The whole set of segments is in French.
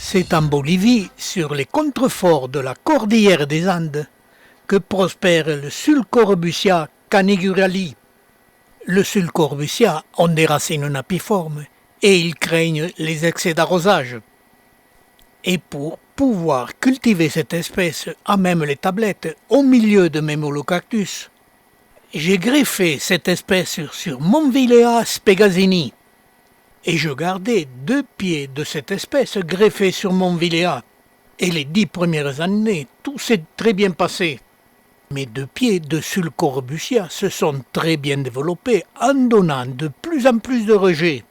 C'est en Bolivie, sur les contreforts de la cordillère des Andes, que prospère le Sulcorbusia canigurali. Le Sulcorbusia ont des racines napiformes et ils craignent les excès d'arrosage. Et pour pouvoir cultiver cette espèce à même les tablettes au milieu de mes molocactus, j'ai greffé cette espèce sur Monvilea spegazini. Et je gardais 2 pieds de cette espèce greffés sur Monvilea. Et les 10 premières années, tout s'est très bien passé. Mes 2 pieds de Sulcorbusia se sont très bien développés en donnant de plus en plus de rejets.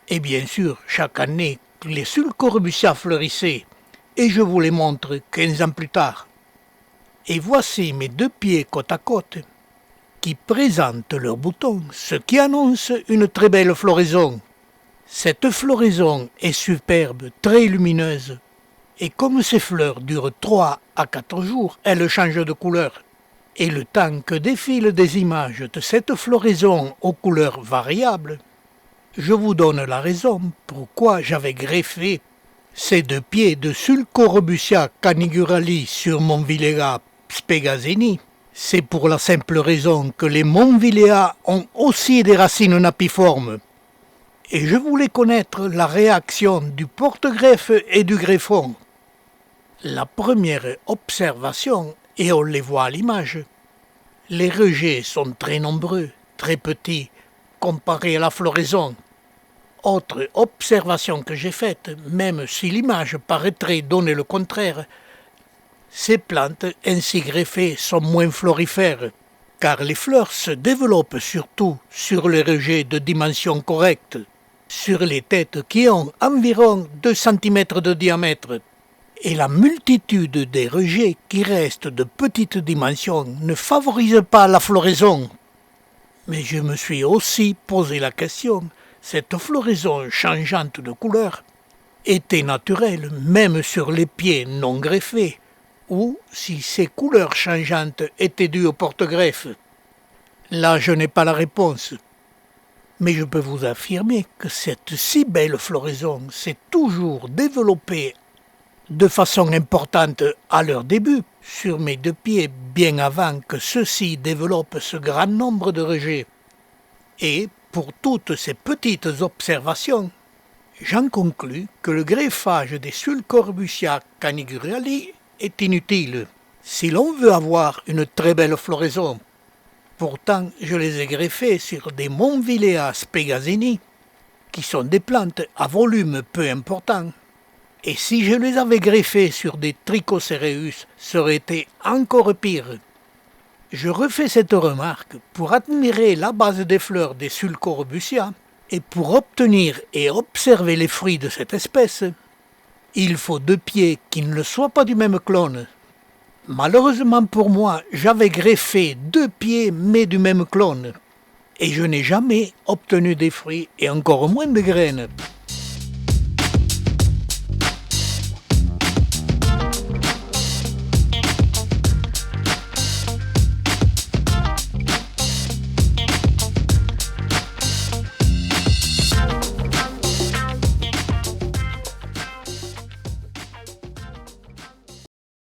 Et bien sûr, chaque année, les Sulcorbusia fleurissaient, et je vous les montre 15 ans plus tard. Et voici mes 2 pieds côte à côte, qui présentent leurs boutons, ce qui annonce une très belle floraison. Cette floraison est superbe, très lumineuse, et comme ces fleurs durent 3 à 4 jours, elles changent de couleur. Et le temps que défilent des images de cette floraison aux couleurs variables, je vous donne la raison pourquoi j'avais greffé ces 2 pieds de Sulcorbusia canigurali sur Monvilea spegazini. C'est pour la simple raison que les Monvilea ont aussi des racines napiformes. Et je voulais connaître la réaction du porte-greffe et du greffon. La première observation, et on les voit à l'image, les rejets sont très nombreux, très petits, comparés à la floraison. Autre observation que j'ai faite, même si l'image paraîtrait donner le contraire, ces plantes ainsi greffées sont moins florifères, car les fleurs se développent surtout sur les rejets de dimension correcte, sur les têtes qui ont environ 2 cm de diamètre. Et la multitude des rejets qui restent de petite dimension ne favorise pas la floraison. Mais je me suis aussi posé la question, cette floraison changeante de couleur était naturelle même sur les pieds non greffés, ou si ces couleurs changeantes étaient dues au porte-greffe. Là, je n'ai pas la réponse. Mais je peux vous affirmer que cette si belle floraison s'est toujours développée de façon importante à leur début, sur mes 2 pieds, bien avant que ceux-ci développent ce grand nombre de rejets. Et, pour toutes ces petites observations, j'en conclus que le greffage des Sulcorbusia canigurali est inutile, si l'on veut avoir une très belle floraison. Pourtant, je les ai greffés sur des Monvilea spegazini, qui sont des plantes à volume peu important. Et si je les avais greffés sur des Trichocereus, ça aurait été encore pire. Je refais cette remarque pour admirer la base des fleurs des Sulcorbusia, et pour obtenir et observer les fruits de cette espèce, il faut 2 pieds qui ne soient pas du même clone. Malheureusement pour moi, j'avais greffé 2 pieds mais du même clone, et je n'ai jamais obtenu des fruits et encore moins de graines.